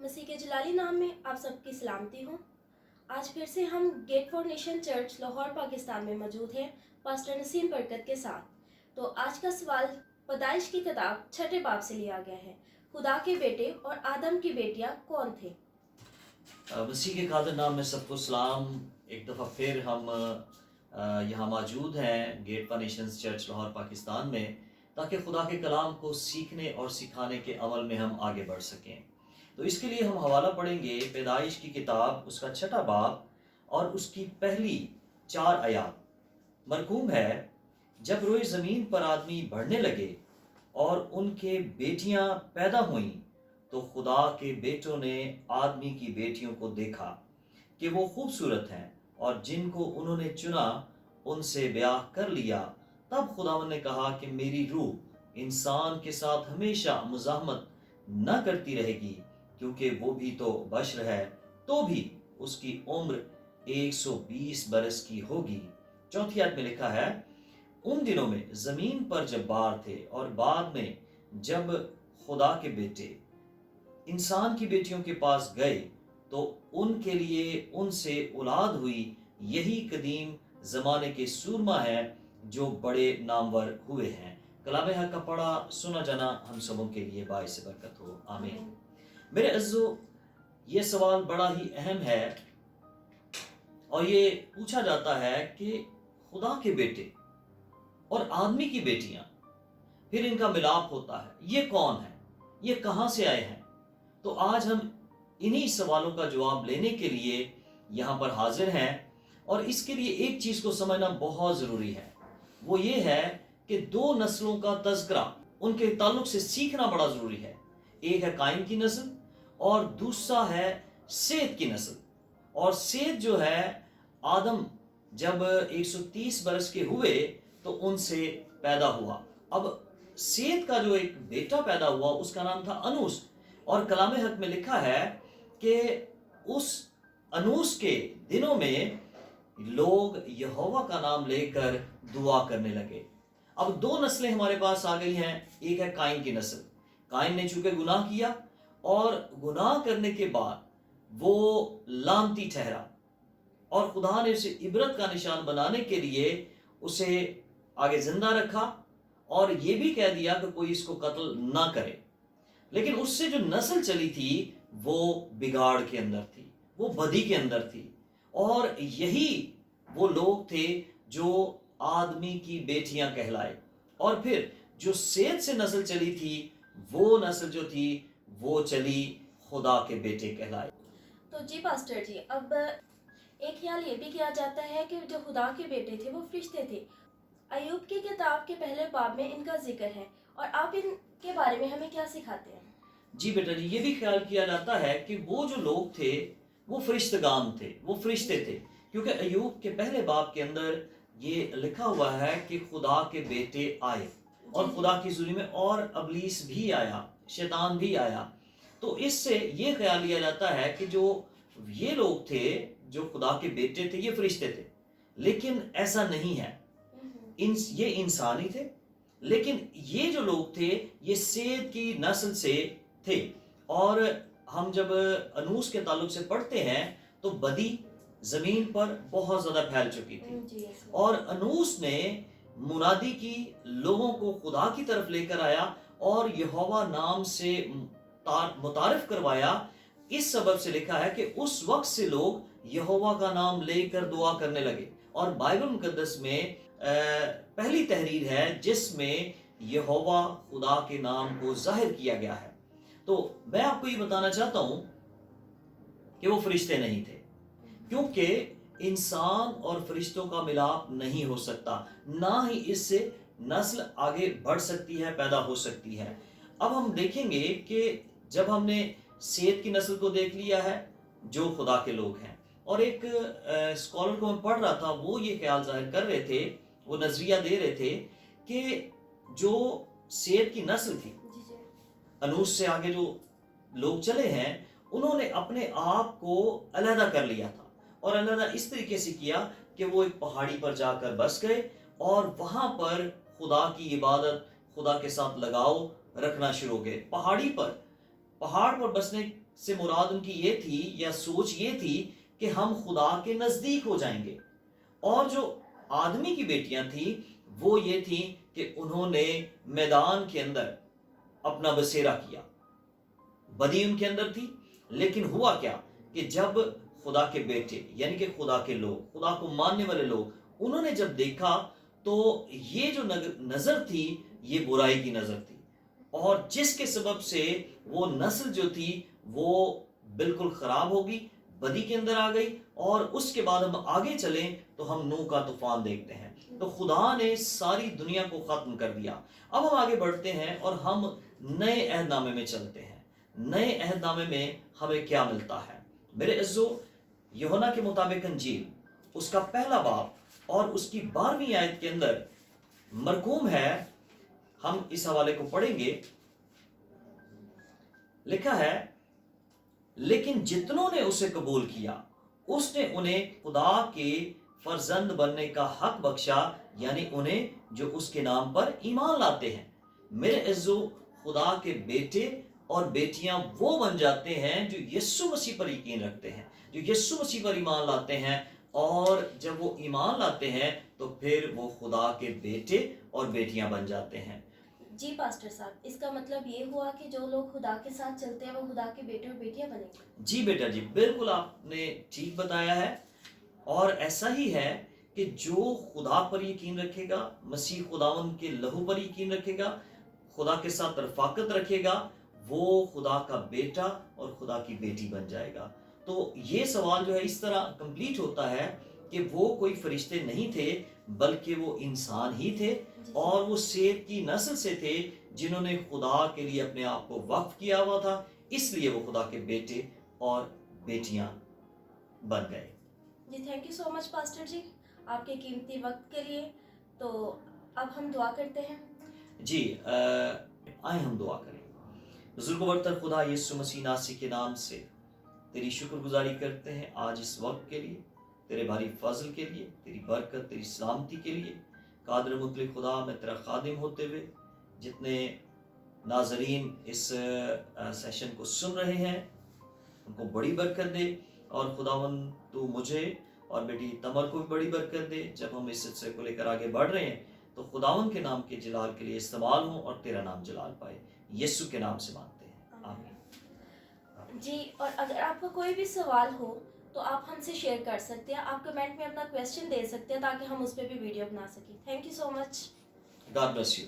मसीह के जलाली नाम में आप सबकी सलामती हो। आज फिर से हम get for nation church Lahore Pakistan में मौजूद हैं पास्टर नसीम बरकत के साथ। तो आज का सवाल पैदाइश की किताब 6 बाब से लिया गया है। खुदा के बेटे और आदम की बेटियां कौन थे? मसीह के कादिर नाम में सबको सलाम। एक दफ़ा फिर हम यहाँ मौजूद हैं get for Nations church Lahore Pakistan में, ताकि खुदा के कलाम को सीखने और सिखाने के अमल में हम आगे बढ़ सकें। तो इसके लिए हम हवाला पढ़ेंगे पैदाइश की किताब, उसका 6 बाब और उसकी पहली 4 आयात। मरकूम है, जब रोए ज़मीन पर आदमी बढ़ने लगे और उनके बेटियां पैदा हुईं, तो खुदा के बेटों ने आदमी की बेटियों को देखा कि वो खूबसूरत हैं, और जिनको उन्होंने चुना उनसे ब्याह कर लिया। तब खुदावंद ने कहा कि मेरी रूह इंसान के साथ हमेशा मुज़ाहमत न करती रहेगी, क्योंकि वो भी तो बशर है, तो भी उसकी उम्र 120 बरस की होगी। 4 आयत में लिखा है, उन दिनों में ज़मीन पर जब्बार थे, और बाद में जब खुदा के बेटे इंसान की बेटियों के पास गए तो उनके लिए उनसे औलाद हुई। यही कदीम ज़माने के सूरमा हैं जो बड़े नामवर हुए हैं। कलाम हक का पढ़ा सुना जाना हम सबों के लिए बाइस बरकत हो, आमीन। मेरे अज़्ज़ो, ये सवाल बड़ा ही अहम है, और ये पूछा जाता है कि खुदा के बेटे और आदमी की बेटियां, फिर इनका मिलाप होता है, ये कौन है, ये कहां से आए हैं? तो आज हम इन्हीं सवालों का जवाब लेने के लिए यहाँ पर हाजिर हैं, और इसके लिए एक चीज़ को समझना बहुत ज़रूरी है। वो ये है कि 2 नस्लों का तज़किरा, उनके ताल्लुक से सीखना बड़ा ज़रूरी है। एक है काइन की नस्ल और दूसरा है सेत की नस्ल। और सेत जो है, आदम जब 130 बरस के हुए तो उनसे पैदा हुआ। अब सेत का जो एक बेटा पैदा हुआ उसका नाम था अनूस, और कलाम हक में लिखा है कि उस अनूस के दिनों में लोग यहोवा का नाम लेकर दुआ करने लगे। अब 2 नस्लें हमारे पास आ गई हैं। एक है काइन की नस्ल। काइन ने चूंकि गुनाह किया, और गुनाह करने के बाद वो लानती ठहरा, और खुदा ने उसे इबरत का निशान बनाने के लिए उसे आगे जिंदा रखा, और ये भी कह दिया कि कोई इसको कत्ल ना करे। लेकिन उससे जो नस्ल चली थी वो बिगाड़ के अंदर थी, वो बदी के अंदर थी, और यही वो लोग थे जो आदमी की बेटियां कहलाए। और फिर जो सेत से नस्ल चली थी, वो नस्ल जो थी वो चली खुदा के बेटे कहलाए। तो जी पास्टर जी, अब एक ख्याल ये भी किया जाता है कि जो खुदा के बेटे थे वो फरिश्ते थे। अय्यूब की किताब के पहले बाब में इनका जिक्र है, और आप इनके बारे में हमें क्या सिखाते हैं? जी बेटा जी, ये भी ख्याल किया जाता है कि वो जो लोग थे वो फरिश्तगान थे, वो फरिश्ते थे, क्योंकि अय्यूब के पहले बाब के अंदर ये लिखा हुआ है कि खुदा के बेटे आए, और खुदा की जुल्म में और अबलीस भी आया, शैतान भी आया। तो इससे ये ख्याल लिया जाता है कि जो ये लोग थे जो खुदा के बेटे थे, ये फरिश्ते थे। लेकिन ऐसा नहीं है। ये इंसानी थे, लेकिन ये जो लोग थे ये सेत की नस्ल से थे। और हम जब अनूस के ताल्लुक से पढ़ते हैं तो बदी जमीन पर बहुत ज्यादा फैल चुकी थी, और अनूस ने मुनादी की, लोगों को खुदा की तरफ लेकर आया और यहोवा नाम से मुतारिफ करवाया। इस सबब से लिखा है कि उस वक्त से लोग यहोवा का नाम लेकर दुआ करने लगे, और बाइबल मुकद्दस में पहली तहरीर है जिसमें यहोवा खुदा के नाम को जाहिर किया गया है। तो मैं आपको ये बताना चाहता हूं कि वो फरिश्ते नहीं थे, क्योंकि इंसान और फरिश्तों का मिलाप नहीं हो सकता, ना ही इससे नस्ल आगे बढ़ सकती है, पैदा हो सकती है। अब हम देखेंगे कि जब हमने सेत की नस्ल को देख लिया है जो खुदा के लोग हैं, और एक स्कॉलर को मैं पढ़ रहा था, वो ये ख्याल जाहिर कर रहे थे, वो नजरिया दे रहे थे कि जो सेत की नस्ल थी, अनूस से आगे जो लोग चले हैं, उन्होंने अपने आप को अलहदा कर लिया था, और अलहदा इस तरीके से किया कि वो एक पहाड़ी पर जाकर बस गए, और वहां पर खुदा की इबादत, खुदा के साथ लगाव रखना शुरू हो गए। पहाड़ पर बसने سے مراد ان کی یہ تھی یا سوچ یہ تھی کہ ہم خدا کے نزدیک ہو جائیں گے. اور جو آدمی کی بیٹیاں تھیں وہ یہ تھیں کہ انہوں نے میدان کے اندر اپنا بسیرا کیا. بدی ان کے اندر تھی، لیکن ہوا کیا کہ جب خدا کے بیٹے یعنی کہ خدا کے لوگ، خدا کو ماننے والے لوگ، انہوں نے جب دیکھا تو یہ جو نظر تھی یہ برائی کی نظر تھی، اور جس کے سبب سے وہ نسل جو تھی وہ بالکل خراب ہوگی، بدی کے اندر آ گئی. اور اس کے بعد ہم آگے چلیں تو ہم نوح کا طوفان دیکھتے ہیں. تو خدا نے ساری دنیا کو ختم کر دیا. اب ہم آگے بڑھتے ہیں اور ہم نئے عہد نامے میں چلتے ہیں. نئے عہد نامے میں ہمیں کیا ملتا ہے؟ میرے عزیزو، یوحنا کے مطابق انجیل اس کا پہلا باب اور اس کی 12ویں آیت کے اندر مرقوم ہے. ہم اس حوالے کو پڑھیں گے. لکھا ہے، لیکن جتنوں نے اسے قبول کیا اس نے انہیں خدا کے فرزند بننے کا حق بخشا، یعنی انہیں جو اس کے نام پر ایمان لاتے ہیں. میرے عزو، خدا کے بیٹے اور بیٹیاں وہ بن جاتے ہیں جو یسوع مسیح پر یقین رکھتے ہیں، جو یسوع مسیح پر ایمان لاتے ہیں. اور جب وہ ایمان لاتے ہیں تو پھر وہ خدا کے بیٹے اور بیٹیاں بن جاتے ہیں. جی پاسٹر صاحب، اس کا مطلب یہ ہوا کہ جو لوگ خدا کے ساتھ چلتے ہیں وہ خدا کے بیٹے اور بیٹیاں بنیں گے. جی بیٹا جی، بالکل آپ نے ٹھیک بتایا ہے. اور ایسا ہی ہے کہ جو خدا پر یقین رکھے گا، مسیح خداوند کے لہو پر یقین رکھے گا، خدا کے ساتھ رفاقت رکھے گا، وہ خدا کا بیٹا اور خدا کی بیٹی بن جائے گا. تو یہ سوال جو ہے اس طرح کمپلیٹ ہوتا ہے کہ وہ کوئی فرشتے نہیں تھے بلکہ وہ انسان ہی تھے، اور وہ سیب کی نسل سے تھے جنہوں نے خدا کے لیے اپنے آپ کو وقف کیا ہوا تھا، اس لیے وہ خدا کے بیٹے اور بیٹیاں بن گئے. جی thank you so much pastor ji, آپ کے قیمتی وقت کے لیے. تو اب ہم دعا کرتے ہیں. جی آئیں ہم دعا کریں. بزرگ و برتر خدا یسوع مسیح ناصری کے نام سے تیری شکر گزاری کرتے ہیں آج اس وقت کے لیے، تیرے بھاری فضل کے لیے، تیری برکت، تیری سلامتی کے لیے. قادر مطلق خدا، میں تیرا خادم ہوتے ہوئے جتنے ناظرین اس سیشن کو سن رہے ہیں ان کو بڑی برکت دے، اور خداوند تو مجھے اور بیٹی تمر کو بھی بڑی برکت دے. جب ہم اس سلسلے کو لے کر آگے بڑھ رہے ہیں تو خداوند کے نام کے جلال کے لیے استعمال ہوں اور تیرا نام جلال پائے. یسوع کے نام سے مانگتے ہیں، آمین. جی، اور اگر آپ کا کوئی بھی سوال ہو تو آپ ہم سے شیئر کر سکتے ہیں. آپ کمنٹ میں اپنا کویسچن دے سکتے ہیں تاکہ ہم اس پہ بھی ویڈیو بنا سکیں. Thank you so much. God bless you.